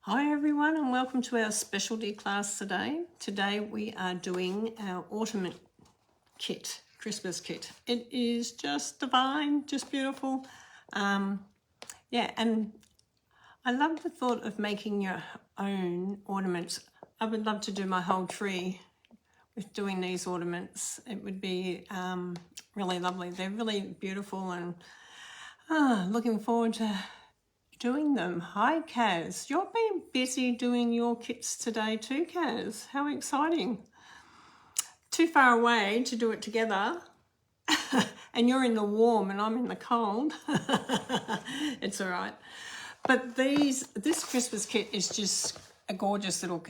Hi everyone and welcome to our specialty class today. Today we are doing our ornament kit, Christmas kit. It is just divine, just beautiful. Yeah, and I love the thought of making your own ornaments. I would love to do my whole tree with doing these ornaments. It would be really lovely. They're really beautiful and looking forward to doing them. Hi Kaz, you're being busy doing your kits today too, Kaz. How exciting. Too far away to do it together. And you're in the warm and I'm in the cold. It's all right. But this Christmas kit is just a gorgeous little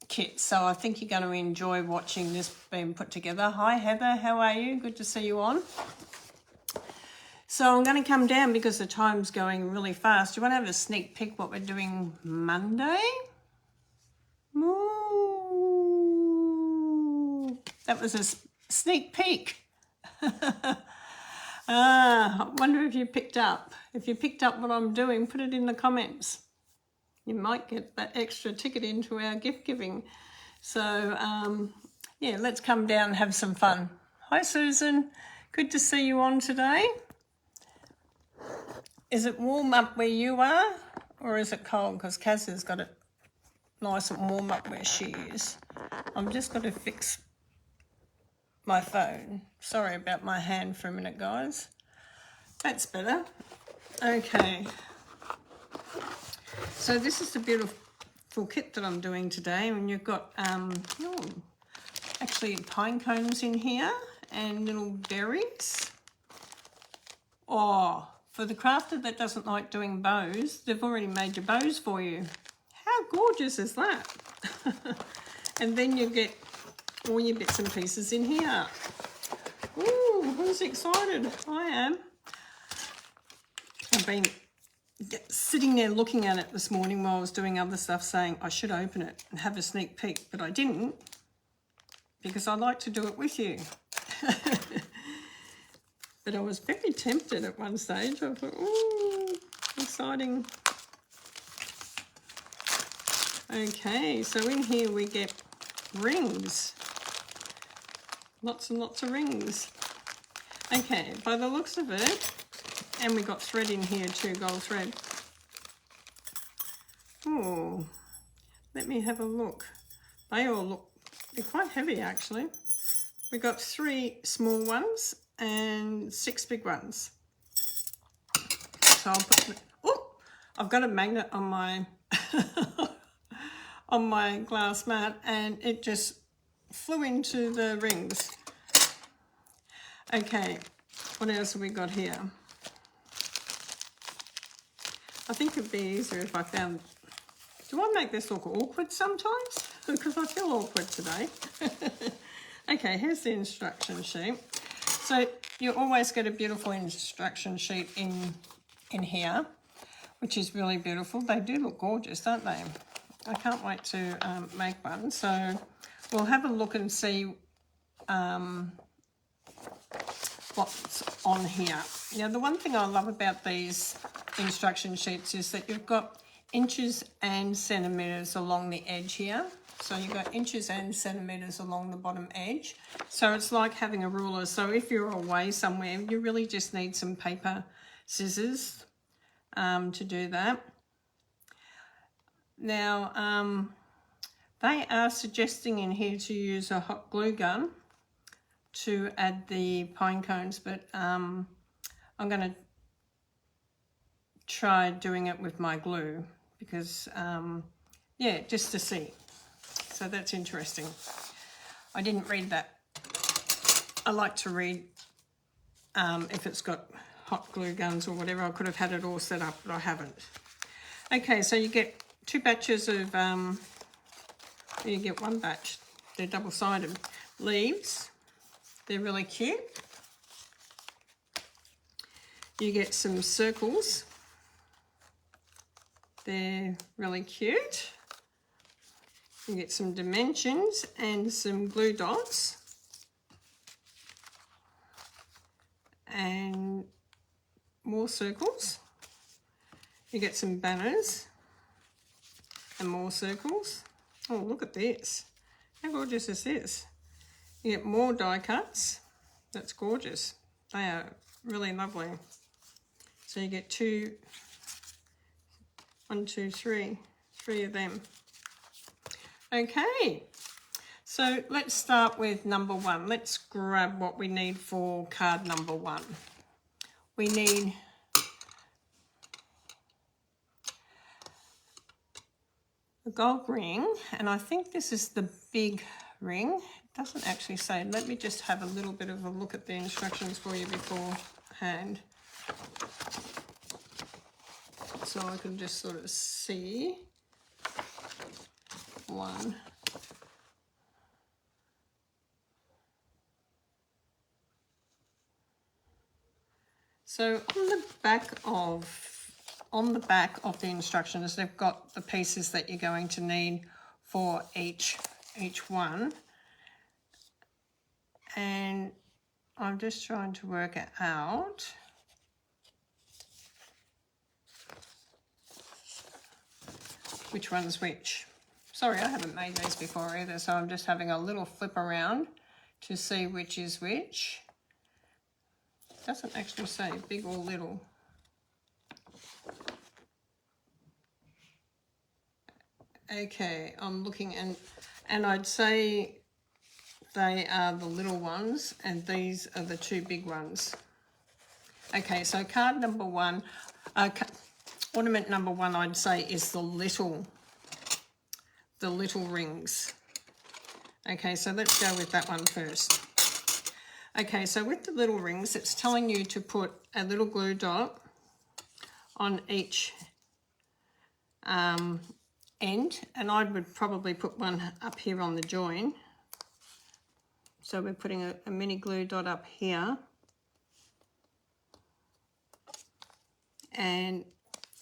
kit. So I think you're going to enjoy watching this being put together. Hi Heather, how are you? Good to see you on. So I'm going to come down because the time's going really fast. Do you want to have a sneak peek what we're doing Monday? Ooh, that was a sneak peek. I wonder if you picked up. If you picked up what I'm doing, put it in the comments. You might get that extra ticket into our gift giving. So, yeah, let's come down and have some fun. Hi Susan, good to see you on today. Is it warm up where you are or is it cold? Because Kaz has got it nice and warm up where she is. I'm just going to fix my phone. Sorry about my hand for a minute, guys. That's better. Okay. So this is the beautiful kit that I'm doing today. And you've got actually pine cones in here and little berries. Oh, for the crafter that doesn't like doing bows, they've already made your bows for you. How gorgeous is that? And then you get all your bits and pieces in here. Ooh, who's excited? I am. I've been sitting there looking at it this morning while I was doing other stuff saying I should open it and have a sneak peek, but I didn't because I like to do it with you. But I was very tempted at one stage. I thought, ooh, exciting. Okay, so in here we get rings. Lots and lots of rings. Okay, by the looks of it, and we got thread in here too, gold thread. Oh, let me have a look. They all look, they're quite heavy actually. We got 3 small ones and 6 big ones. So I'll put, oh, I've got a magnet on my on my glass mat and it just flew into the rings. Okay, what else have we got here? I think it'd be easier if I found, do I make this look awkward sometimes? Because I feel awkward today. Okay, here's the instruction sheet. So you always get a beautiful instruction sheet in here, which is really beautiful. They do look gorgeous, don't they? I can't wait to make one. So we'll have a look and see what's on here. Now, the one thing I love about these instruction sheets is that you've got inches and centimetres along the edge here. So you've got inches and centimetres along the bottom edge. So it's like having a ruler. So if you're away somewhere, you really just need some paper, scissors to do that. Now, they are suggesting in here to use a hot glue gun to add the pine cones, but I'm going to try doing it with my glue because, yeah, just to see. So that's interesting. I didn't read that. I like to read if it's got hot glue guns or whatever. I could have had it all set up, but I haven't. Okay, so you get 2 batches of, you get 1 batch. They're double-sided. Leaves. They're really cute. You get some circles. They're really cute. You get some dimensions and some glue dots. And more circles. You get some banners. and more circles. Oh, look at this. How gorgeous is this? You get more die cuts. That's gorgeous. They are really lovely. So you get three of them. Okay, so let's start with number 1. Let's grab what we need for card number 1. We need a gold ring, and I think this is the big ring. It doesn't actually say. Let me just have a little bit of a look at the instructions for you beforehand, so I can just sort of see one. So on the back of the instructions, they've got the pieces that you're going to need for each one. And I'm just trying to work it out. Which one's which. Sorry, I haven't made these before either, so I'm just having a little flip around to see which is which. It doesn't actually say big or little. Okay, I'm looking, and I'd say they are the little ones and these are the 2 big ones. Okay, so card number 1, ornament number 1, I'd say is the little rings. Okay, so let's go with that one first. Okay, so with the little rings, it's telling you to put a little glue dot on each end, and I would probably put one up here on the join. So we're putting a mini glue dot up here and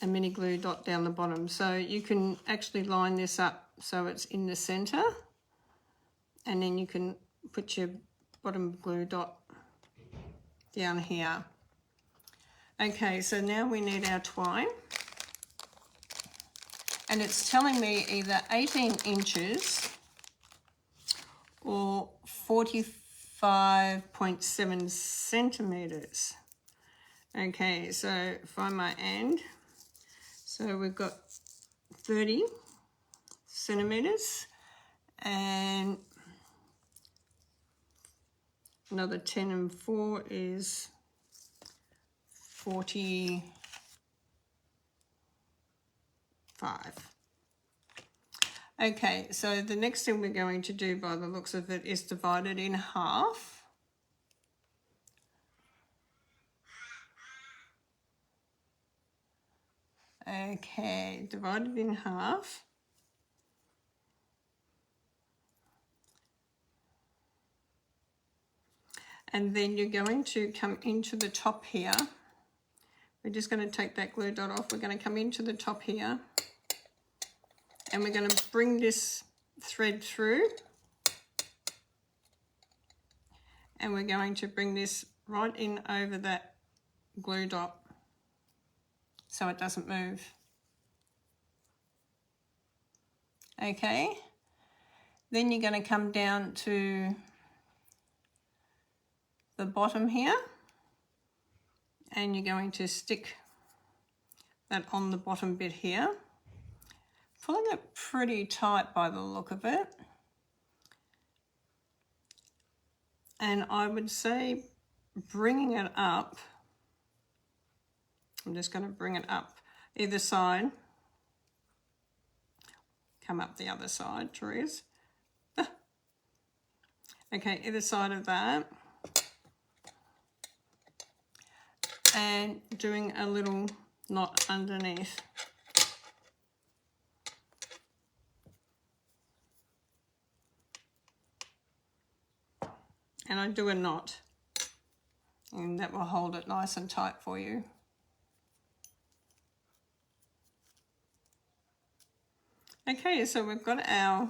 a mini glue dot down the bottom. So you can actually line this up so it's in the center, and then you can put your bottom glue dot down here. Okay, so now we need our twine. And it's telling me either 18 inches or 45.7 centimeters. Okay, so find my end. So we've got 30 centimeters and another 10 and 4 is 45. Okay, so the next thing we're going to do by the looks of it is divide it in half. Okay, divide it in half. And then you're going to come into the top here. We're just going to take that glue dot off. We're going to come into the top here. And we're going to bring this thread through. And we're going to bring this right in over that glue dot so it doesn't move. Okay. Then you're going to come down to the bottom here. And you're going to stick that on the bottom bit here. Pulling it pretty tight by the look of it. And I would say bringing it up, I'm just going to bring it up either side. Come up the other side, Teresa. Okay, either side of that. And doing a little knot underneath. And I do a knot, and that will hold it nice and tight for you. Okay, so we've got our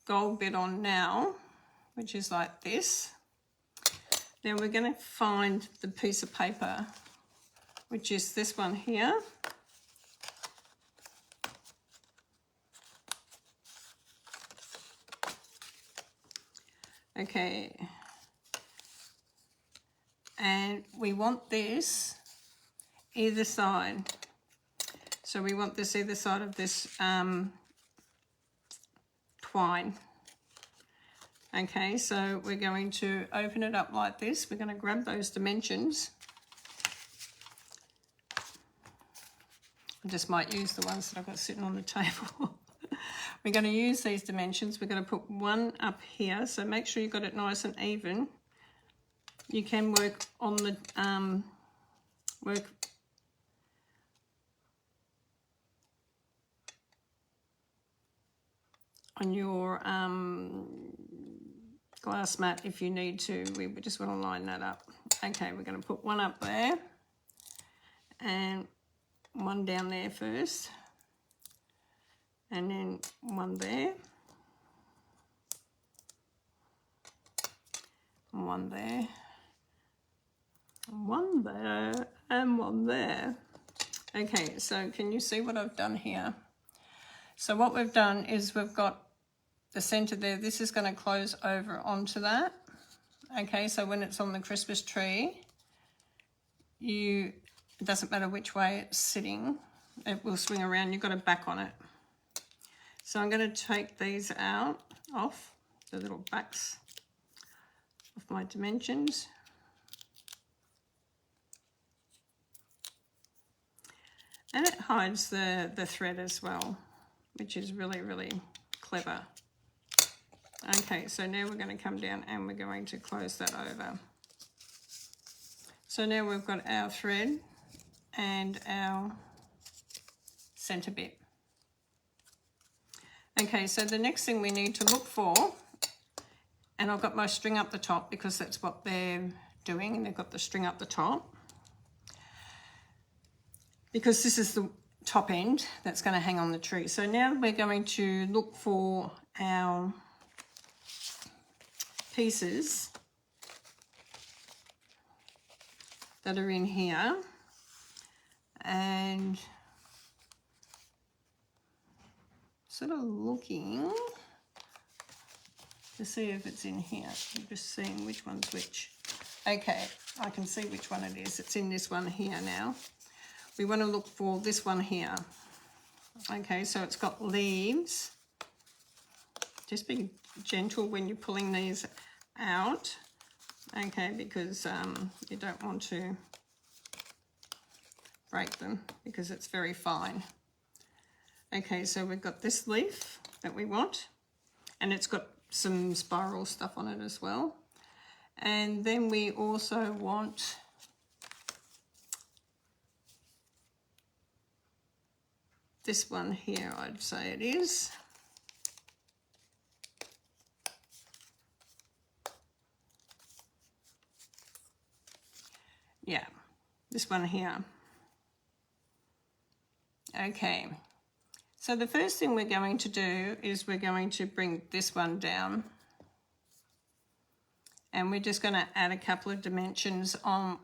gold bit on now, which is like this. Then we're going to find the piece of paper, which is this one here. Okay. And we want this either side. So we want this either side of this twine. Okay, so we're going to open it up like this. We're going to grab those dimensions. I just might use the ones that I've got sitting on the table. We're going to use these dimensions. We're going to put one up here, so make sure you've got it nice and even. You can work on the on your glass mat if you need to. We just want to line that up. Okay, we're going to put one up there and one down there first, and then one there, one there, one there, and one there. Okay, so can you see what I've done here? So what we've done is we've got the center there. This is going to close over onto that. Okay, so when it's on the Christmas tree, it doesn't matter which way it's sitting, it will swing around. You've got a back on it. So I'm going to take these off, the little backs of my dimensions. And it hides the thread as well, which is really, really clever. Okay, so now we're going to come down and we're going to close that over. So now we've got our thread and our center bit. Okay, so the next thing we need to look for, and I've got my string up the top because that's what they're doing, and they've got the string up the top, because this is the top end that's going to hang on the tree. So now we're going to look for our pieces that are in here, and sort of looking to see if it's in here. I'm just seeing which one's which. Okay, I can see which one it is. It's in this one here now. We want to look for this one here. Okay, so it's got leaves. Just be gentle when you're pulling these out. Okay, because you don't want to break them because it's very fine. Okay, so we've got this leaf that we want, and it's got some spiral stuff on it as well. And then we also want this one here, I'd say it is. Yeah, this one here. Okay, so the first thing we're going to do is we're going to bring this one down, and we're just going to add a couple of dimensions on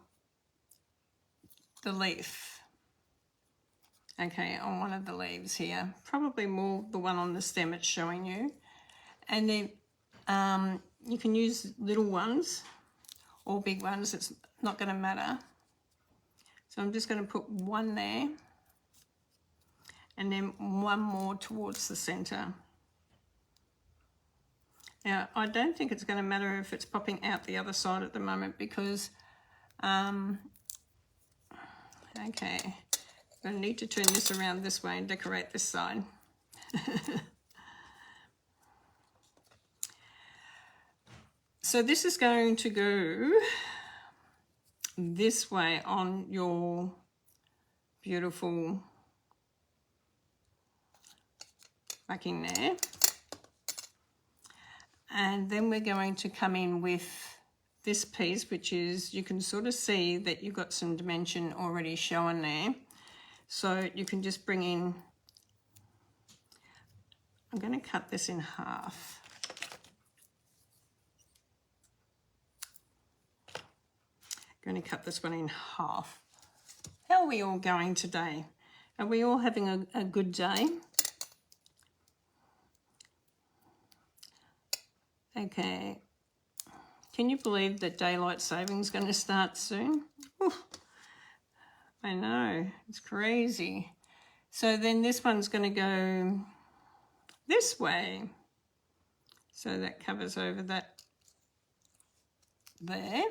the leaf. Okay, on one of the leaves here, probably more the one on the stem it's showing you. And then you can use little ones or big ones, it's not going to matter. So I'm just going to put one there, and then one more towards the center. Now, I don't think it's going to matter if it's popping out the other side at the moment because, okay, I'm going to need to turn this around this way and decorate this side. So this is going to go this way on your beautiful backing there. And then we're going to come in with this piece, which is, you can sort of see that you've got some dimension already showing there. So you can just bring in, I'm going to cut this in half. I'm going to cut this one in half. How are we all going today? Are we all having a good day? Okay, Can you believe that daylight saving is going to start soon? Oof. I know, it's crazy. So then this one's going to go this way. So that covers over that there.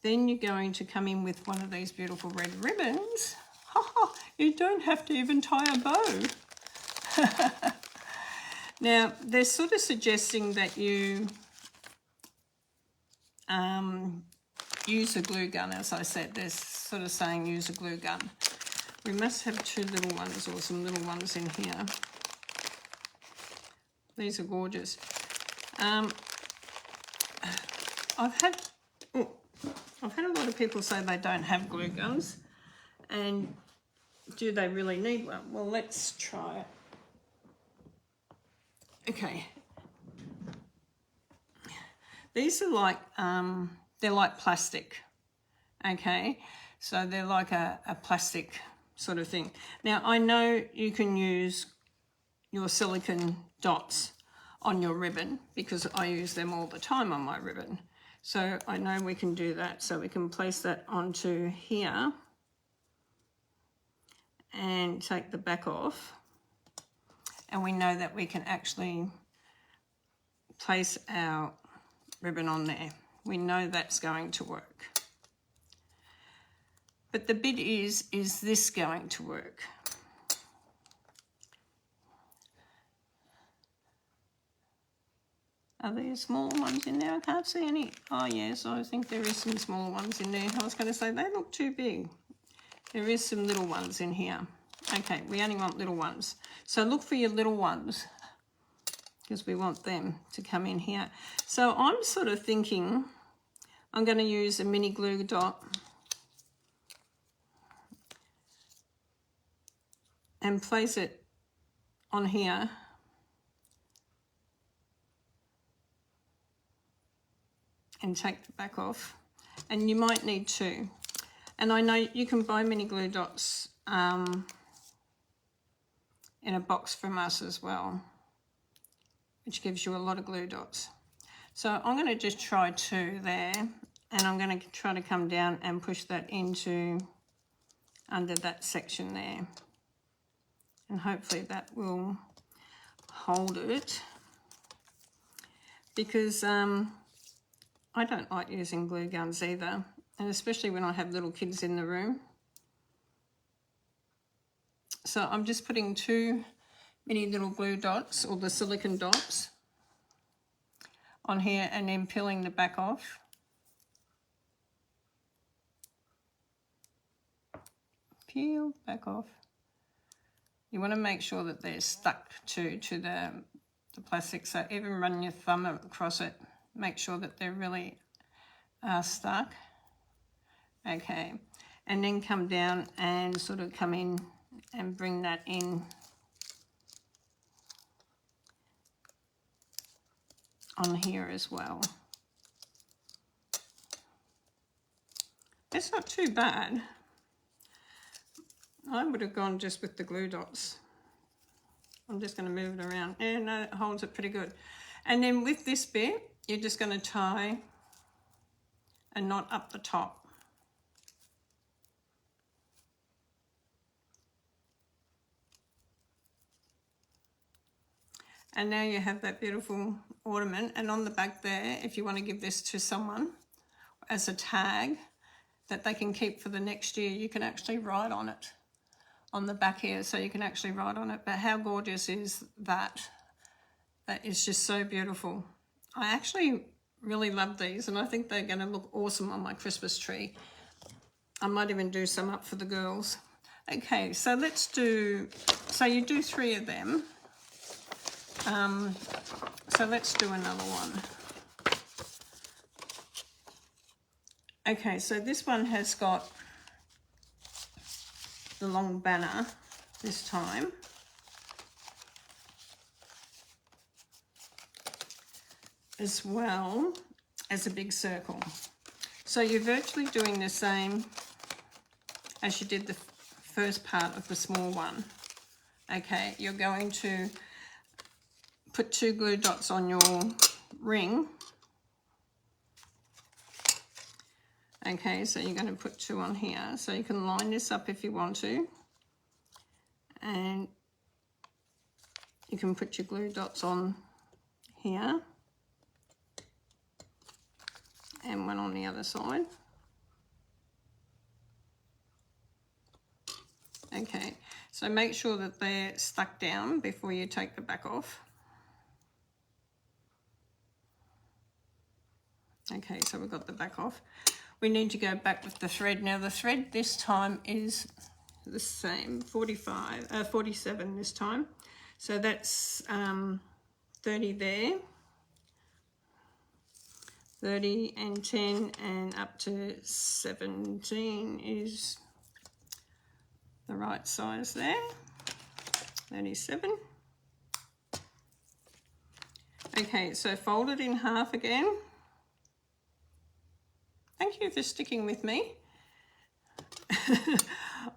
Then you're going to come in with one of these beautiful red ribbons. You don't have to even tie a bow. Now, they're sort of suggesting that you use a glue gun, as I said. They're sort of saying use a glue gun. We must have two little ones or some little ones in here. These are gorgeous. I've had a lot of people say they don't have glue guns, and do they really need one? Well, let's try it. Okay. These are like, they're like plastic, okay? So they're like a plastic sort of thing. Now, I know you can use your silicone dots on your ribbon because I use them all the time on my ribbon. So I know we can do that. So we can place that onto here and take the back off. And we know that we can actually place our ribbon on there. We know that's going to work. But the bit is this going to work? Are there smaller ones in there? I can't see any. Oh yes, I think there is some smaller ones in there. I was going to say they look too big. There is some little ones in here. Okay, we only want little ones. So look for your little ones because we want them to come in here. So I'm sort of thinking I'm going to use a mini glue dot and place it on here. And take the back off, and you might need two. And I know you can buy mini glue dots in a box from us as well, which gives you a lot of glue dots. So I'm going to just try two there, and I'm going to try to come down and push that into under that section there, and hopefully that will hold it, because I don't like using glue guns either, and especially when I have little kids in the room. So I'm just putting two mini little glue dots, or the silicone dots, on here, and then peeling the back off. Peel back off. You want to make sure that they're stuck to the plastic, so even run your thumb across it. Make sure that they're really stuck. Okay, and then come down and sort of come in and bring that in on here as well. It's not too bad. I would have gone just with the glue dots. I'm just going to move it around. Yeah, no, it holds it pretty good. And then with this bit, you're just going to tie a knot up the top. And now you have that beautiful ornament. And on the back there, if you want to give this to someone as a tag that they can keep for the next year, you can actually write on it on the back here. So you can actually write on it. But how gorgeous is that? That is just so beautiful. I actually really love these, and I think they're going to look awesome on my Christmas tree. I might even do some up for the girls. Okay, so let's do, so you do 3 of them. So let's do another one. Okay, so this one has got the long banner this time. As well as a big circle. So you're virtually doing the same as you did the first part of the small one. Okay, you're going to put 2 glue dots on your ring. Okay, so you're going to put 2 on here. So you can line this up if you want to. And you can put your glue dots on here. And 1 on the other side. Okay, so make sure that they're stuck down before you take the back off. Okay, so we've got the back off. We need to go back with the thread. Now the thread this time is the same, 47 this time. So that's 30 there, 30 and 10 and up to 17 is the right size there, 37. Okay, so fold it in half again. Thank you for sticking with me.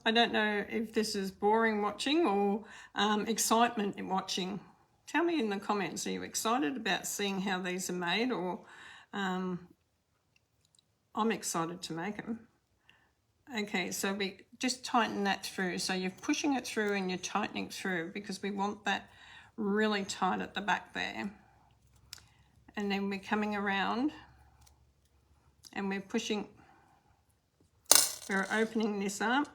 I don't know if this is boring watching or excitement in watching. Tell me in the comments, are you excited about seeing how these are made, or I'm excited to make them. Okay, so we just tighten that through. So you're pushing it through and you're tightening through because we want that really tight at the back there. And then we're coming around and we're pushing, we're opening this up.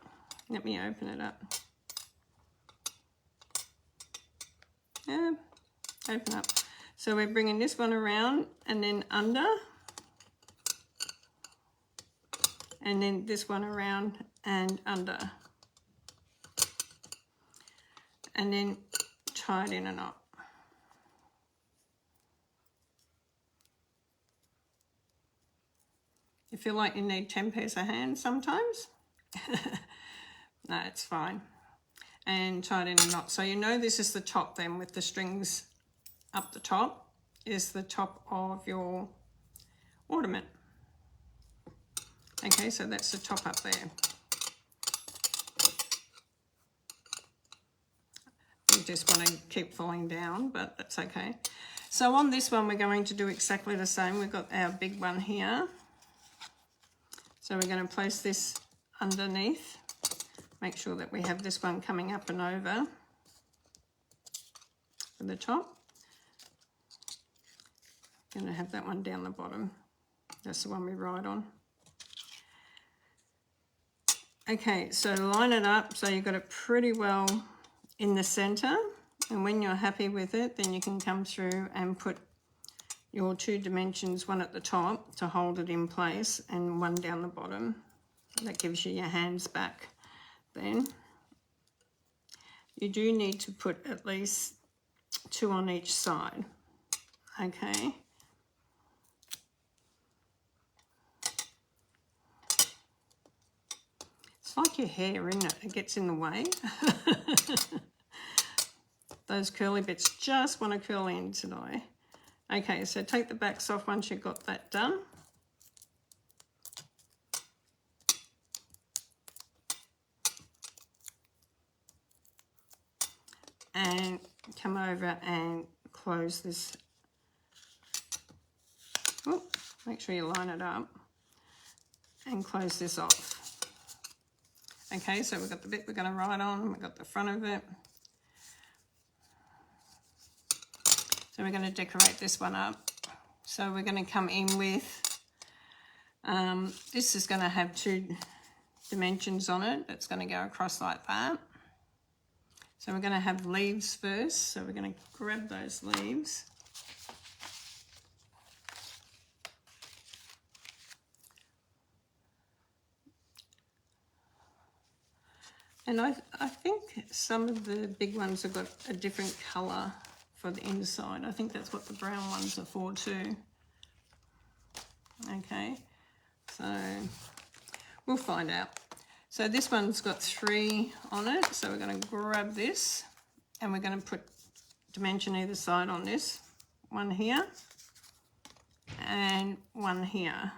Let me open it up. Yeah, open up. So we're bringing this one around and then under, and then this one around and under, and then tie it in a knot. You feel like you need 10 pairs of hands sometimes? No, it's fine. And tie it in a knot. So you know this is the top then, with the strings up the top is the top of your ornament. Okay, so that's the top up there. You just want to keep falling down, but that's okay. So on this one, we're going to do exactly the same. We've got our big one here. So we're going to place this underneath. Make sure that we have this one coming up and over for the top. Going to have that one down the bottom. That's the one we ride on. Okay, so line it up so you've got it pretty well in the center, and when you're happy with it, then you can come through and put your 2 dimensions, one at the top to hold it in place and one down the bottom. That gives you your hands back then. You do need to put at least 2 on each side. Okay. It's like your hair, isn't it? It gets in the way. Those curly bits just want to curl in today. Okay, so take the backs off once you've got that done. And come over and close this. Oh, make sure you line it up and close this off. Okay, so we've got the bit we're going to write on, we've got the front of it. So we're going to decorate this one up. So we're going to come in with, this is going to have 2 dimensions on it. That's going to go across like that. So we're going to have leaves first. So we're going to grab those leaves. And I think some of the big ones have got a different colour for the inside. I think that's what the brown ones are for too. Okay, so we'll find out. So this one's got 3 on it. So we're going to grab this and we're going to put dimension either side on this. 1 here and 1 here.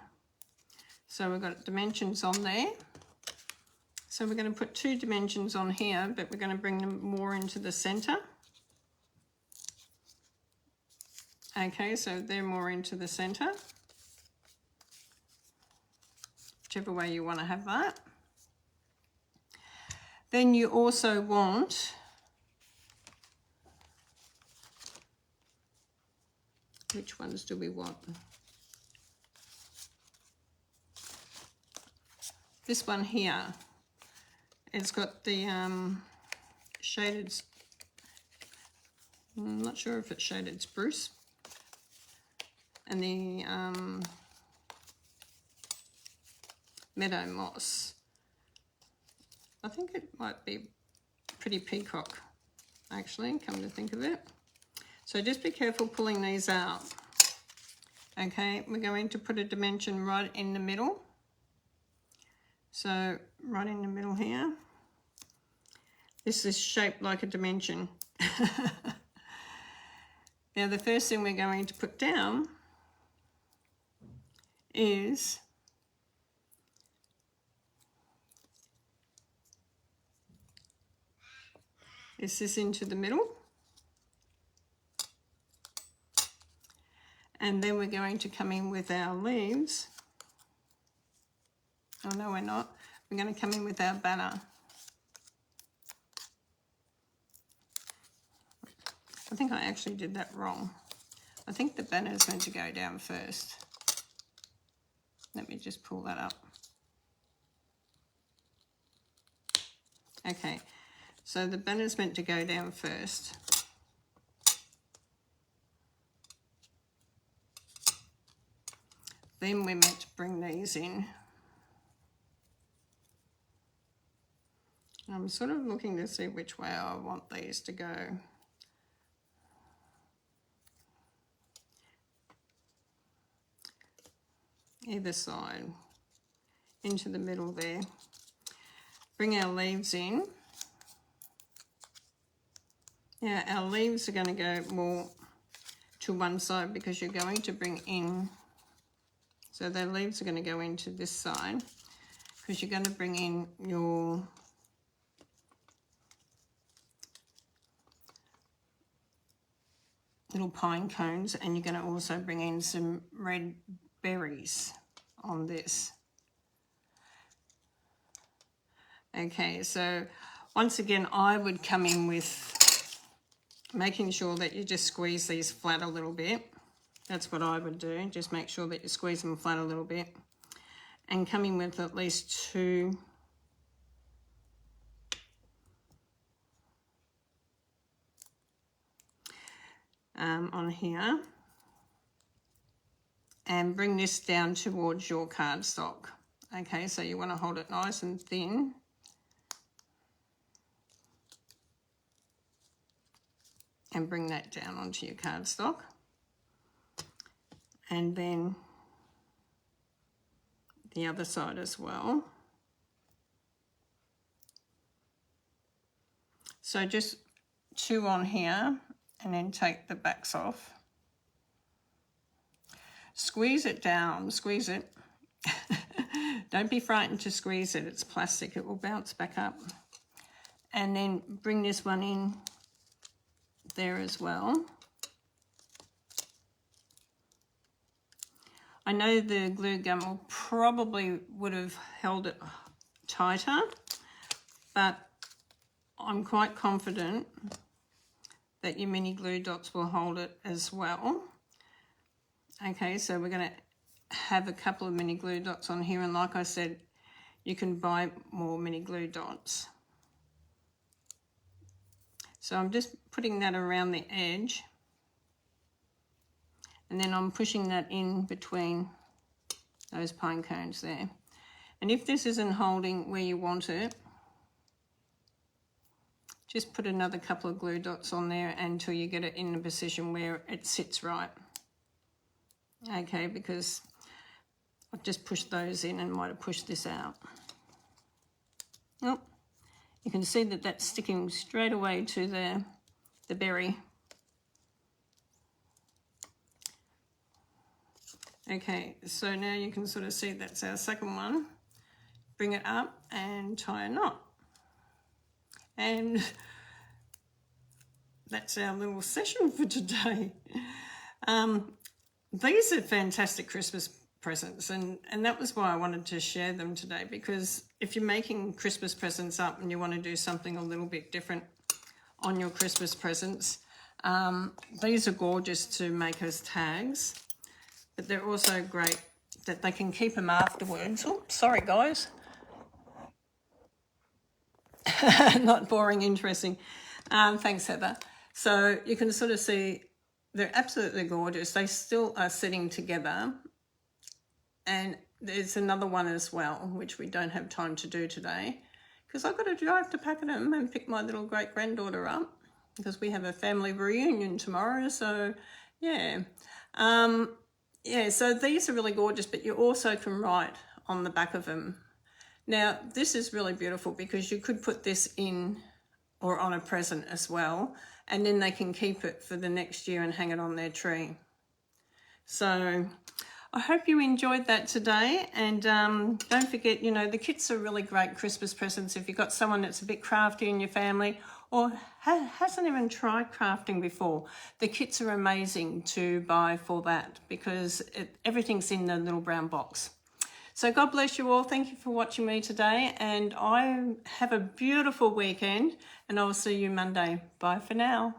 So we've got dimensions on there. So we're going to put 2 dimensions on here, but we're going to bring them more into the center. Okay, so they're more into the center, whichever way you want to have that. Then you also want which ones do we want? This one here, it's got the shaded, I'm not sure if it's shaded spruce, and the meadow moss. I think it might be pretty peacock, actually, come to think of it. So just be careful pulling these out. Okay, we're going to put a dimension right in the middle. So right in the middle here. This is shaped like a dimension. Now the first thing we're going to put down is this into the middle. And then we're going to come in with our leaves. Oh no, we're not. We're going to come in with our banner. I think I actually did that wrong. I think the banner is meant to go down first. Let me just pull that up. Okay, so the banner is meant to go down first. Then we're meant to bring these in. I'm sort of looking to see which way I want these to go. Either side, into the middle there. Bring our leaves in. Now our leaves are going to go more to one side because you're going to bring in, so the leaves are going to go into this side because you're going to bring in your little pine cones, and you're going to also bring in some red berries on this. Okay, so once again I would come in with making sure that you just squeeze these flat a little bit. That's what I would do, just make sure that you squeeze them flat a little bit, and come in with at least two on here, and bring this down towards your cardstock. Okay, so you want to hold it nice and thin. And bring that down onto your cardstock. And then the other side as well. So just two on here and then take the backs off. Squeeze it down, squeeze it. Don't be frightened to squeeze it, it's plastic, it will bounce back up. And then bring this one in there as well. I know the glue gun will probably would have held it tighter, but I'm quite confident that your mini glue dots will hold it as well. Okay, so we're going to have a couple of mini glue dots on here, and like I said, you can buy more mini glue dots. So I'm just putting that around the edge, and then I'm pushing that in between those pine cones there. And if this isn't holding where you want it, just put another couple of glue dots on there until you get it in a position where it sits right. Okay, because I've just pushed those in and might have pushed this out. Oh, you can see that that's sticking straight away to the berry. Okay, so now you can sort of see that's our second one. Bring it up and tie a knot. And that's our little session for today. These are fantastic Christmas presents, and that was why I wanted to share them today, because if you're making Christmas presents up and you want to do something a little bit different on your Christmas presents, these are gorgeous to make as tags, but they're also great that they can keep them afterwards. Oh, sorry guys. Not boring, interesting. Thanks, Heather. So you can sort of see they're absolutely gorgeous. They still are sitting together. And there's another one as well, which we don't have time to do today, because I've got to drive to Pakenham and pick my little great-granddaughter up, because we have a family reunion tomorrow. So, yeah. Yeah, so these are really gorgeous, but you also can write on the back of them. Now, this is really beautiful because you could put this in or on a present as well, and then they can keep it for the next year and hang it on their tree. So I hope you enjoyed that today, and don't forget, you know, the kits are really great Christmas presents if you've got someone that's a bit crafty in your family or hasn't even tried crafting before. The kits are amazing to buy for that, because everything's in the little brown box. So God bless you all. Thank you for watching me today, and I have a beautiful weekend, and I will see you Monday. Bye for now.